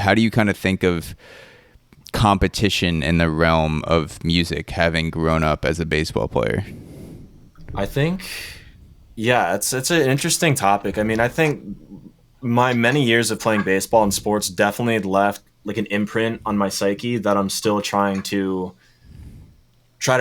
how do you kind of think of competition in the realm of music, having grown up as a baseball player? I think, yeah, it's an interesting topic. I mean, I think my many years of playing baseball and sports definitely left like an imprint on my psyche that I'm still trying to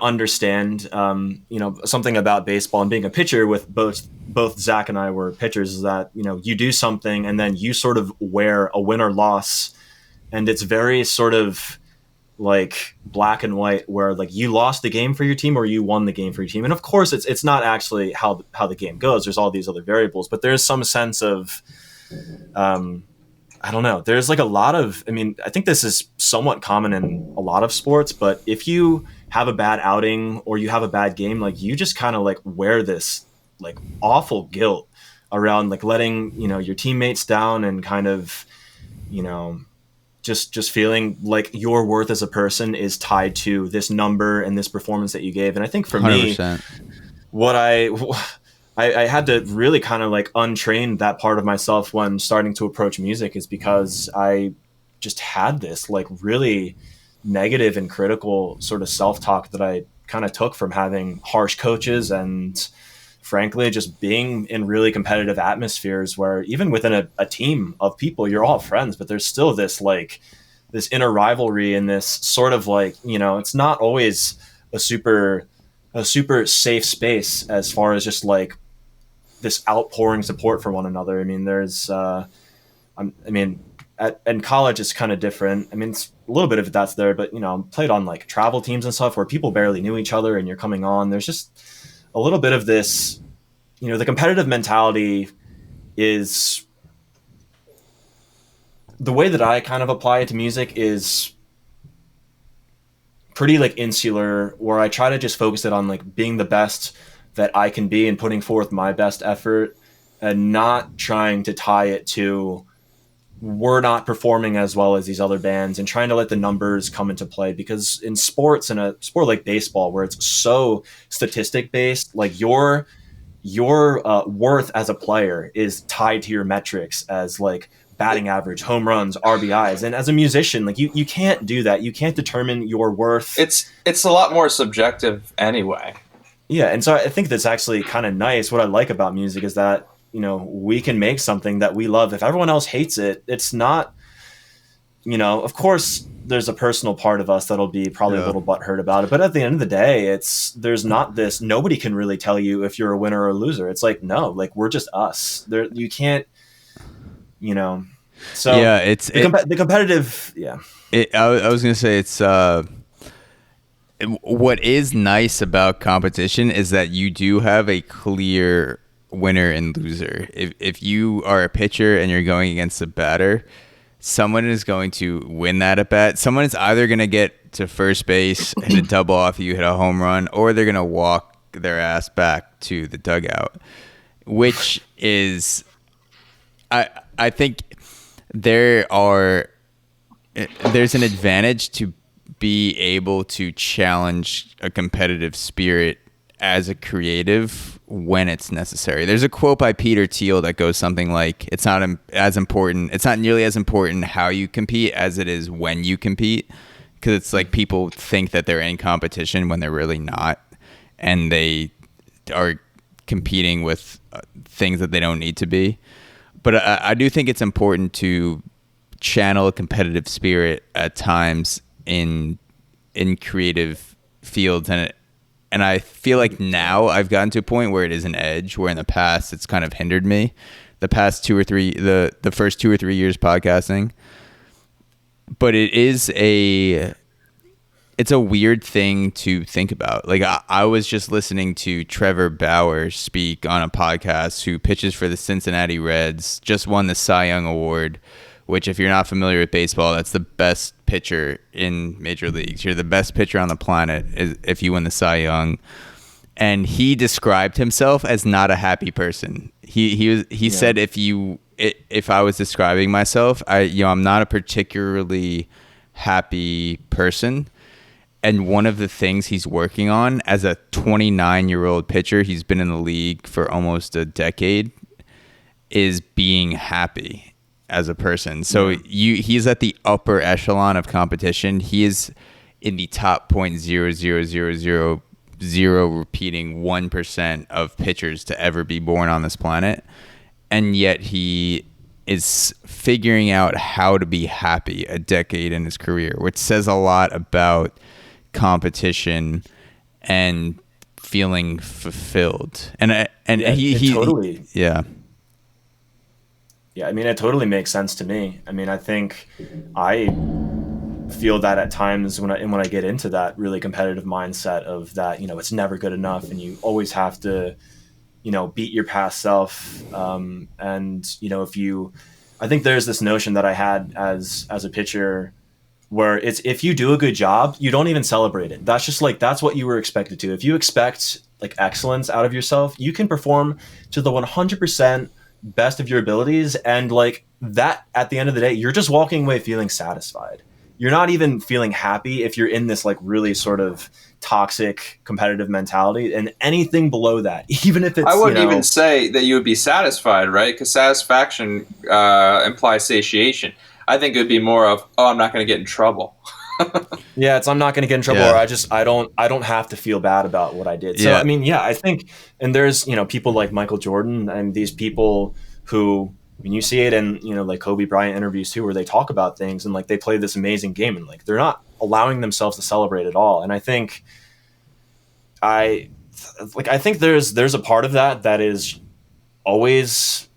understand. Something about baseball and being a pitcher with both Zach and I were pitchers is that, you do something and then you sort of wear a win or loss, and it's very sort of like black and white, where like you lost the game for your team or you won the game for your team. And of course it's not actually how the game goes. There's all these other variables, but there's some sense of, I don't know. There's like a lot of, I mean, I think this is somewhat common in a lot of sports, but if you have a bad outing or you have a bad game, like you just kind of like wear this like awful guilt around like letting, your teammates down, and kind of, just feeling like your worth as a person is tied to this number and this performance that you gave. And I think for 100%. Me, what I had to really kind of like untrain that part of myself when starting to approach music, is because I just had this like really negative and critical sort of self-talk that I kind of took from having harsh coaches, and frankly just being in really competitive atmospheres where even within a team of people, you're all friends, but there's still this like this inner rivalry and this sort of like, it's not always a super safe space as far as just like this outpouring support for one another. I mean, there's, in college it's kind of different. I mean, it's a little bit of that's there, but played on like travel teams and stuff where people barely knew each other and you're coming on. There's just a little bit of this, the competitive mentality is, the way that I kind of apply it to music is pretty like insular, where I try to just focus it on like being the best that I can be and putting forth my best effort, and not trying to tie it to we're not performing as well as these other bands, and trying to let the numbers come into play. Because in sports, in a sport like baseball, where it's so statistic based, like your worth as a player is tied to your metrics as like batting average, home runs, RBIs. And as a musician, like you can't do that. You can't determine your worth. It's a lot more subjective anyway. Yeah, and so I think that's actually kind of nice. What I like about music is that, we can make something that we love. If everyone else hates it, it's not, of course there's a personal part of us that'll be probably a little butthurt about it. But at the end of the day, there's not this, nobody can really tell you if you're a winner or a loser. It's like, no, like we're just us. You can't, so yeah, the competitive. Yeah. I was going to say it's, what is nice about competition is that you do have a clear winner and loser. If you are a pitcher and you're going against a batter, someone is going to win that at bat. Someone is either going to get to first base, hit a double off you, hit a home run, or they're going to walk their ass back to the dugout, which is, I think there's an advantage to be able to challenge a competitive spirit as a creative when it's necessary. There's a quote by Peter Thiel that goes something like, it's not nearly as important how you compete as it is when you compete. Because it's like people think that they're in competition when they're really not, and they are competing with things that they don't need to be. But I do think it's important to channel a competitive spirit at times in creative fields, and I feel like now I've gotten to a point where it is an edge, where in the past it's kind of hindered me. The first 2 or 3 years podcasting, but it's a weird thing to think about. Like I was just listening to Trevor Bauer speak on a podcast, who pitches for the Cincinnati Reds, just won the Cy Young Award, which, if you're not familiar with baseball, that's the best pitcher in major leagues. You're the best pitcher on the planet if you win the Cy Young. And he described himself as not a happy person. He said, if I was describing myself, I'm not a particularly happy person. And one of the things he's working on as a 29-year-old pitcher, he's been in the league for almost a decade, is being happy. as a person. So he's at the upper echelon of competition. He is in the top 0.00000 repeating 1% of pitchers to ever be born on this planet. And yet he is figuring out how to be happy a decade in his career, which says a lot about competition and feeling fulfilled. And he totally. Yeah. Yeah, I mean, it totally makes sense to me. I mean, I think I feel that at times when I get into that really competitive mindset of that, it's never good enough and you always have to, beat your past self. And, I think there's this notion that I had as a pitcher where it's, if you do a good job, you don't even celebrate it. That's just that's what you were expected to. If you expect excellence out of yourself, you can perform to the 100% best of your abilities, and that at the end of the day you're just walking away feeling satisfied. You're not even feeling happy if you're in this really sort of toxic competitive mentality, and anything below that, even if it's I wouldn't even say that you would be satisfied, right? Because satisfaction implies satiation. I think it would be more of, I'm not going to get in trouble. Yeah, it's I'm not going to get in trouble, or I don't have to feel bad about what I did. So I mean, I think, and there's people like Michael Jordan and these people who, when you see it in Kobe Bryant interviews too, where they talk about things and they play this amazing game and they're not allowing themselves to celebrate at all. And I think I think there's a part of that is always,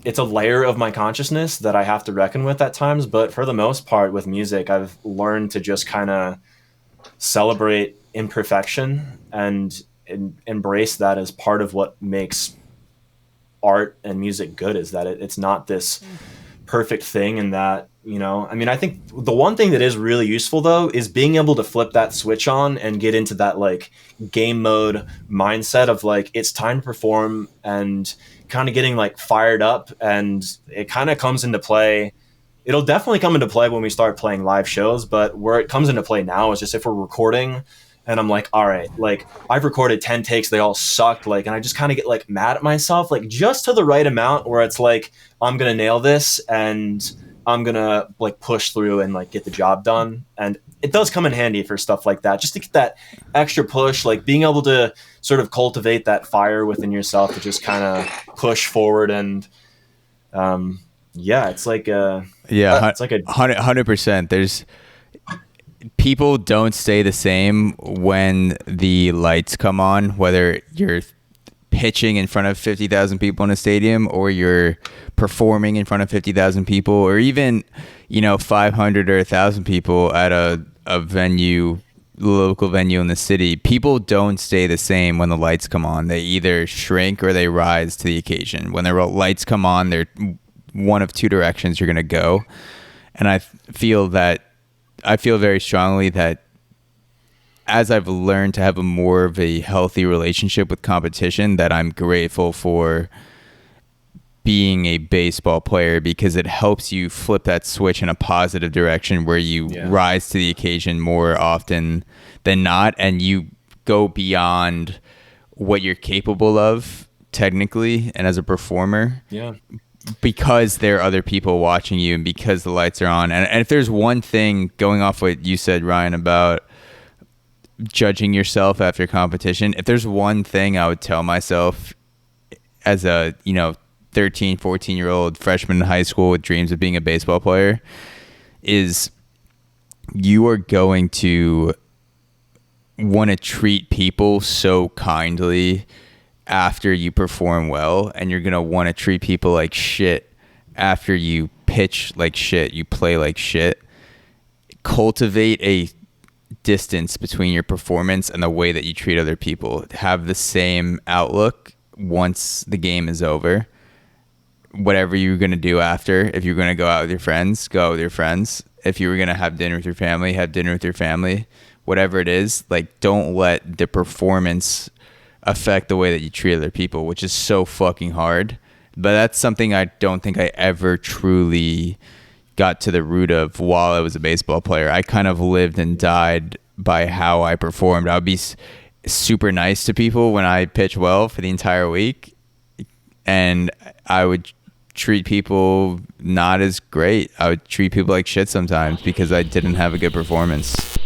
it's a layer of my consciousness that I have to reckon with at times. But for the most part with music, I've learned to just kind of celebrate imperfection and embrace that as part of what makes art and music good, is that it's not this perfect thing. And that, I mean, I think the one thing that is really useful though is being able to flip that switch on and get into that game mode mindset of it's time to perform, and kind of getting fired up. And it kind of comes into play. It'll definitely come into play when we start playing live shows, but where it comes into play now is just if we're recording and I'm all right, I've recorded 10 takes, they all sucked, and I just kind of get mad at myself, just to the right amount where it's I'm gonna nail this and I'm gonna push through and get the job done. And it does come in handy for stuff like that, just to get that extra push, being able to sort of cultivate that fire within yourself to just kind of push forward. And it's like a 100%. There's people don't stay the same when the lights come on, whether you're pitching in front of 50,000 people in a stadium or you're performing in front of 50,000 people, or even 500 or 1,000 people at a local venue in the city. People don't stay the same when the lights come on. They either shrink or they rise to the occasion. When the lights come on, they're one of two directions you're going to go. And I feel very strongly that as I've learned to have more of a healthy relationship with competition, that I'm grateful for being a baseball player, because it helps you flip that switch in a positive direction where you rise to the occasion more often than not, and you go beyond what you're capable of technically and as a performer. Yeah. Because there are other people watching you and because the lights are on. And if there's one thing, going off what you said, Ryan, about judging yourself after competition, if there's one thing I would tell myself as a 13, 14-year-old freshman in high school with dreams of being a baseball player, is you are going to want to treat people so kindly after you perform well, and you're going to want to treat people like shit after you pitch like shit, you play like shit. Cultivate a distance between your performance and the way that you treat other people. Have the same outlook once the game is over. Whatever you're going to do after, if you're going to go out with your friends, go out with your friends. If you were going to have dinner with your family, have dinner with your family. Whatever it is, don't let the performance affect the way that you treat other people, which is so fucking hard. But that's something I don't think I ever truly got to the root of while I was a baseball player. I kind of lived and died by how I performed. I would be super nice to people when I pitch well for the entire week, and I would treat people not as great. I would treat people like shit sometimes because I didn't have a good performance.